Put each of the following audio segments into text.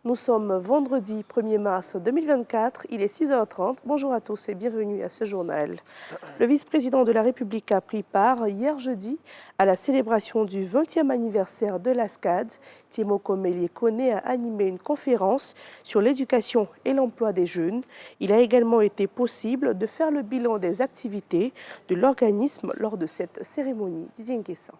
Nous sommes vendredi 1er mars 2024, il est 6h30. Bonjour à tous et bienvenue à ce journal. Le vice-président de la République a pris part hier jeudi à la célébration du 20e anniversaire de l'ASCAD. Timoko Meïlé Kone a animé une conférence sur l'éducation et l'emploi des jeunes. Il a également été possible de faire le bilan des activités de l'organisme lors de cette cérémonie. Didier Nguessan.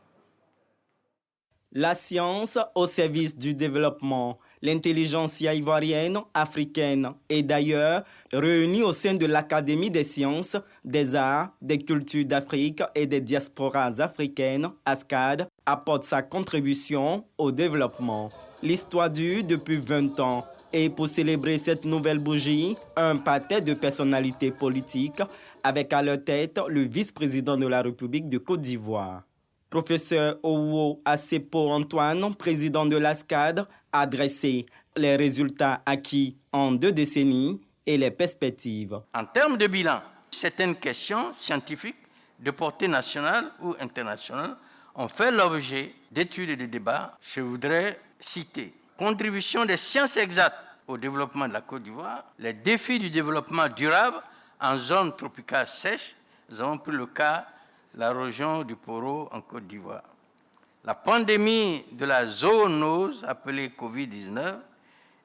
La science au service du développement. L'intelligentsia ivoirienne, africaine et d'ailleurs réunie au sein de l'Académie des sciences, des arts, des cultures d'Afrique et des diasporas africaines, ASCAD, apporte sa contribution au développement. L'histoire dure depuis 20 ans et pour célébrer cette nouvelle bougie, un pâté de personnalités politiques avec à leur tête le vice-président de la République de Côte d'Ivoire. Professeur Owo Asepo Antoine, président de l'ASCAD, a dressé les résultats acquis en 2 décennies et les perspectives. En termes de bilan, certaines questions scientifiques de portée nationale ou internationale ont fait l'objet d'études et de débats. Je voudrais citer contribution des sciences exactes au développement de la Côte d'Ivoire, les défis du développement durable en zone tropicale sèche. Nous avons pris le cas de la région du Poro en Côte d'Ivoire. La pandémie de la zoonose appelée Covid-19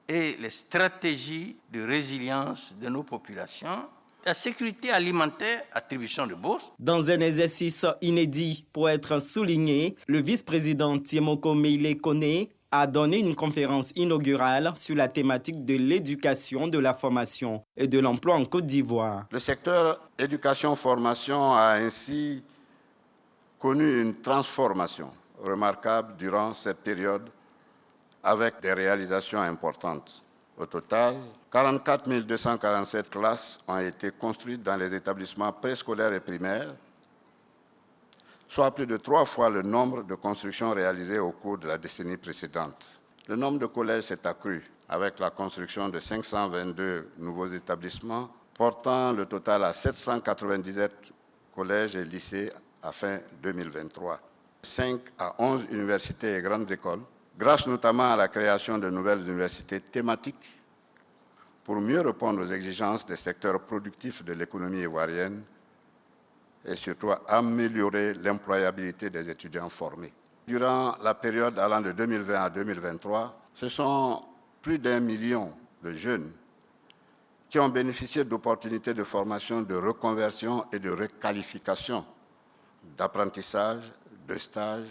et les stratégies de résilience de nos populations. La sécurité alimentaire, attribution de bourse. Dans un exercice inédit pour être souligné, le vice-président Timoko Meïlé Kone a donné une conférence inaugurale sur la thématique de l'éducation, de la formation et de l'emploi en Côte d'Ivoire. Le secteur éducation-formation a ainsi connu une transformation remarquable durant cette période avec des réalisations importantes. Au total, 44 247 classes ont été construites dans les établissements préscolaires et primaires, soit plus de 3 fois le nombre de constructions réalisées au cours de la décennie précédente. Le nombre de collèges s'est accru avec la construction de 522 nouveaux établissements, portant le total à 797 collèges et lycées à fin 2023. 5 à 11 universités et grandes écoles, grâce notamment à la création de nouvelles universités thématiques pour mieux répondre aux exigences des secteurs productifs de l'économie ivoirienne et surtout améliorer l'employabilité des étudiants formés. Durant la période allant de 2020 à 2023, ce sont plus d'1 million de jeunes qui ont bénéficié d'opportunités de formation, de reconversion et de requalification, d'apprentissage, de stage,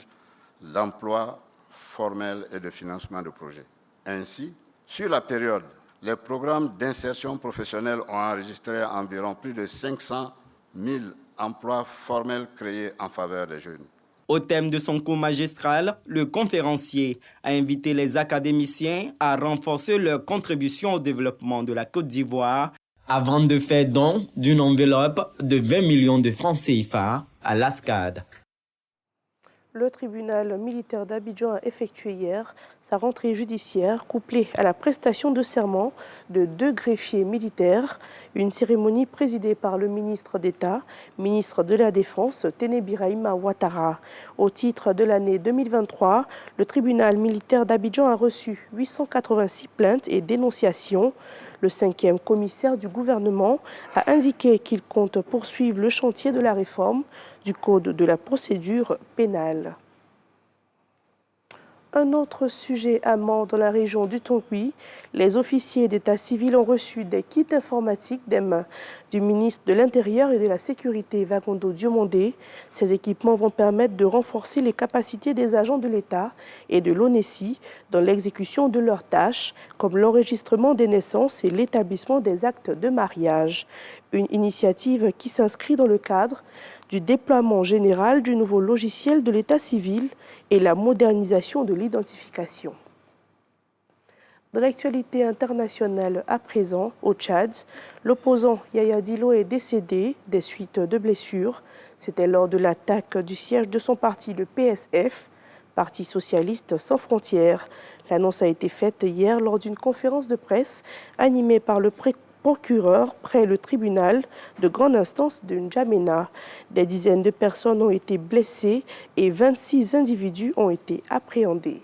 d'emploi formel et de financement de projets. Ainsi, sur la période, les programmes d'insertion professionnelle ont enregistré environ plus de 500 000 emplois formels créés en faveur des jeunes. Au thème de son cours magistral, le conférencier a invité les académiciens à renforcer leur contribution au développement de la Côte d'Ivoire avant de faire don d'une enveloppe de 20 millions de francs CFA à l'ASCAD. Le tribunal militaire d'Abidjan a effectué hier sa rentrée judiciaire couplée à la prestation de serment de 2 greffiers militaires. Une cérémonie présidée par le ministre d'État, ministre de la Défense, Téné Birahima Ouattara. Au titre de l'année 2023, le tribunal militaire d'Abidjan a reçu 886 plaintes et dénonciations. Le 5e commissaire du gouvernement a indiqué qu'il compte poursuivre le chantier de la réforme du Code de la procédure pénale. Un autre sujet amant dans la région du Tongui, les officiers d'état civil ont reçu des kits informatiques des mains du ministre de l'Intérieur et de la Sécurité, Vagondo Diomondé. Ces équipements vont permettre de renforcer les capacités des agents de l'État et de l'ONESI dans l'exécution de leurs tâches, comme l'enregistrement des naissances et l'établissement des actes de mariage. Une initiative qui s'inscrit dans le cadre du déploiement général du nouveau logiciel de l'état civil et la modernisation de l'identification. Dans l'actualité internationale à présent, au Tchad, l'opposant Yaya Dillo est décédé des suites de blessures. C'était lors de l'attaque du siège de son parti, le PSF, Parti socialiste sans frontières. L'annonce a été faite hier lors d'une conférence de presse animée par le procureur près le tribunal de grande instance de N'Djamena. Des dizaines de personnes ont été blessées et 26 individus ont été appréhendés.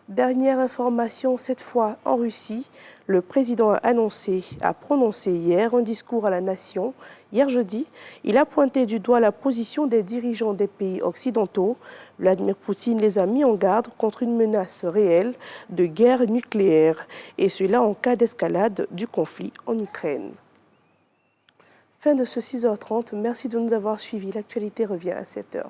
Dernière information, cette fois en Russie. Le président a prononcé hier un discours à la nation. Hier jeudi, il a pointé du doigt la position des dirigeants des pays occidentaux. Vladimir Poutine les a mis en garde contre une menace réelle de guerre nucléaire, et cela en cas d'escalade du conflit en Ukraine. Fin de ce 6h30. Merci de nous avoir suivis. L'actualité revient à 7h.